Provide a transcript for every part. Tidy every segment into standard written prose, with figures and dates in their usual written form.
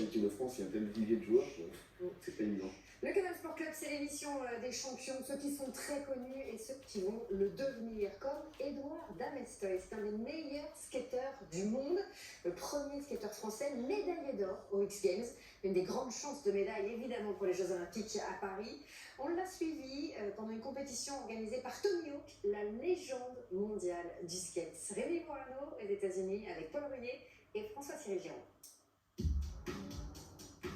l'équipe de France, il y a un tel vivier de joueurs, c'est pas évident. Le Canal Sport Club, c'est l'émission des champions, ceux qui sont très connus et ceux qui vont le devenir, comme Édouard Damestoy. C'est un des meilleurs skateurs du monde, le premier skateur français médaillé d'or aux X Games. Une des grandes chances de médaille, évidemment, pour les Jeux Olympiques à Paris. On l'a suivi pendant une compétition organisée par Tony Hawk, la légende mondiale du skate. Rémi Morano des États-Unis avec Paul Ruyet et François-Cyril Giron.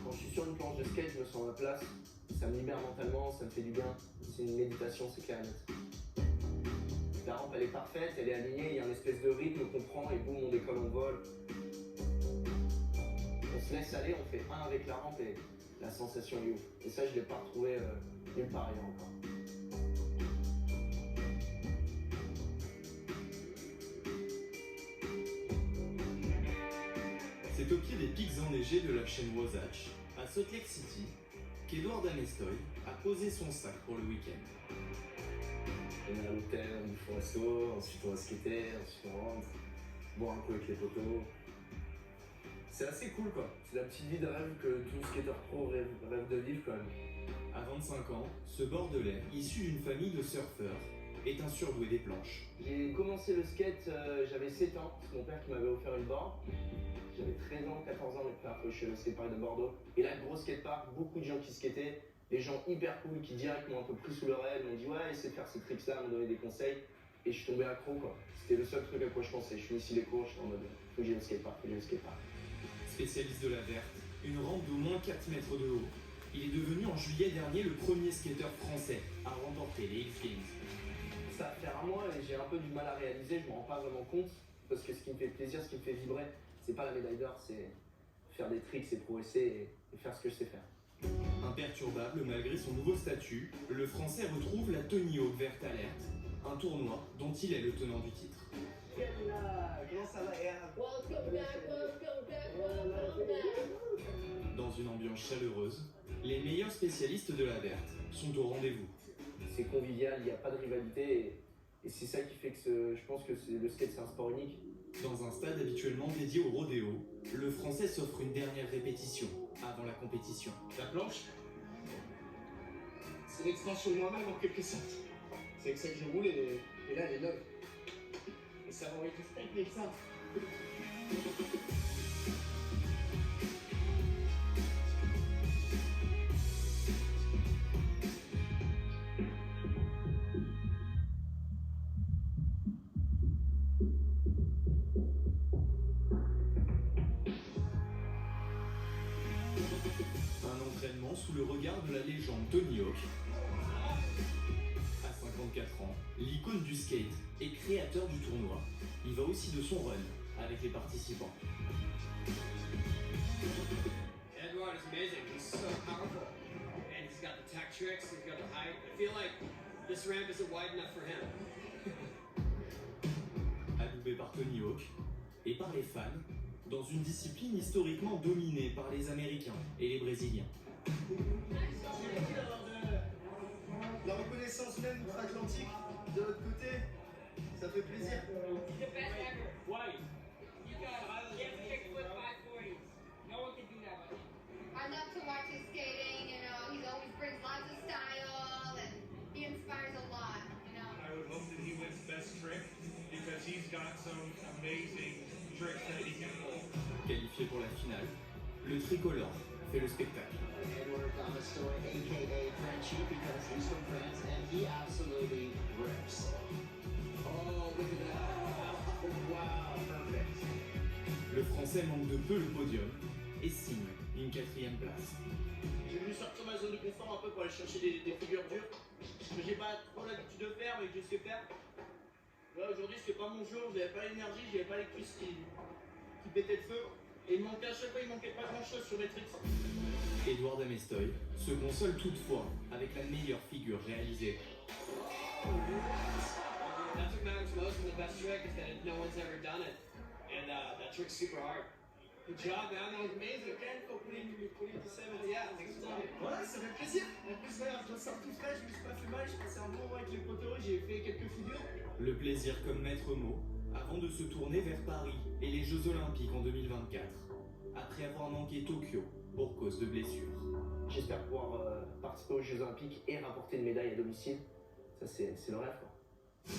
Quand je suis sur une planche de skate, je me sens à ma place. Ça me libère mentalement, ça me fait du bien. C'est une méditation, c'est clair et net. La rampe, elle est parfaite, elle est alignée, il y a une espèce de rythme qu'on prend et boum, on décolle, on vole. On se laisse aller, on fait un avec la rampe et la sensation est ouf. Et ça, je ne l'ai pas retrouvé nulle part ailleurs encore. C'est au pied des pics enneigés de la chaîne Wasatch, à Salt Lake City, qu'Édouard Damestoy a posé son sac pour le week-end. On est à l'hôtel, on y fait un resto, ensuite on va skater, ensuite on rentre, boire un coup avec les potos. C'est assez cool quoi, c'est la petite vie de rêve que tout skater pro rêve de vivre quand même. À 25 ans, ce Bordelais, issu d'une famille de surfeurs, est un surdoué des planches. J'ai commencé le skate, j'avais 7 ans, c'est mon père qui m'avait offert une board. J'avais 13 ans, 14 ans, mes frères, je suis au skatepark de Bordeaux. Et là, gros skatepark, beaucoup de gens qui skataient, des gens hyper cool qui direct m'ont un peu pris sous leur aile, m'ont dit ouais, essaie de faire ces tricks-là, m'ont donné des conseils. Et je suis tombé accro quoi. C'était le seul truc à quoi je pensais. Je finissais les cours, j'étais en mode faut que j'aille au skatepark, faut que j'aille au skatepark. Spécialiste de la verte, une rampe d'au moins 4 mètres de haut, il est devenu en juillet dernier le premier skateur français à remporter les X Games. Ça va faire un mois et j'ai un peu du mal à réaliser, je m'en rends pas vraiment compte. Parce que ce qui me fait plaisir, ce qui me fait vibrer, c'est pas la médaille d'or, c'est faire des tricks, c'est progresser et faire ce que je sais faire. Imperturbable malgré son nouveau statut, le Français retrouve la Tony Hawk Vert Alert, un tournoi dont il est le tenant du titre. Comment ça va? Dans une ambiance chaleureuse, les meilleurs spécialistes de la verte sont au rendez-vous. C'est convivial, il n'y a pas de rivalité et c'est ça qui fait que je pense que le skate c'est un sport unique. Dans un stade habituellement dédié au rodéo, le Français s'offre une dernière répétition avant la compétition. La planche, c'est l'extension de moi-même en quelque sorte. C'est avec ça que je roule et là elle est neuve. Et ça va avec le steak avec ça. Sous le regard de la légende Tony Hawk. À 54 ans, l'icône du skate et créateur du tournoi, il va aussi de son run avec les participants. Edouard is amazing. He's so powerful, and he's got the tech tricks. He's got the height. I feel like this ramp isn't wide enough for him. Adoubé par Tony Hawk et par les fans, dans une discipline historiquement dominée par les Américains et les Brésiliens. La reconnaissance même outre-Atlantique, de l'autre côté, ça fait plaisir. I love to watch his skating, you know, he always brings lots of style and he inspires a lot, you know. I would hope that he wins best trick because he's got some amazing tricks that he can pull. Qualifié pour la finale, le tricolore fait le spectacle. Edouard Damestoy, aka Frenchie, because he's from France and he absolutely rips. Oh, look at that. Wow, perfect. Le Français manque de peu le podium et signe une 4e place. J'ai voulu sortir ma zone de confort un peu pour aller chercher des figures dures que j'ai pas trop l'habitude de faire mais que je sais faire. Là aujourd'hui c'était pas mon jour, j'avais pas l'énergie, j'avais pas les cuisses qui pétaient le feu. Et il manquait à chaque fois, il manquait pas grand chose sur mes tricks. Édouard Damestoy se console toutefois avec la meilleure figure réalisée. That's what matters most in the best trick is that no one's ever done it, and that trick's super hard. Good job, man. That was amazing. Again, for putting 27. Yeah, thanks a lot. Voilà, ça fait plaisir. En plus, voilà, je sors tout frais, je me suis pas fait mal, j'ai passé un bon moment avec les poteaux, j'ai fait quelques figures. Le plaisir comme maître mot avant de se tourner vers Paris et les Jeux Olympiques en 2024. après avoir manqué Tokyo pour cause de blessure. J'espère pouvoir participer aux Jeux Olympiques et rapporter une médaille à domicile. Ça, c'est le rêve, quoi.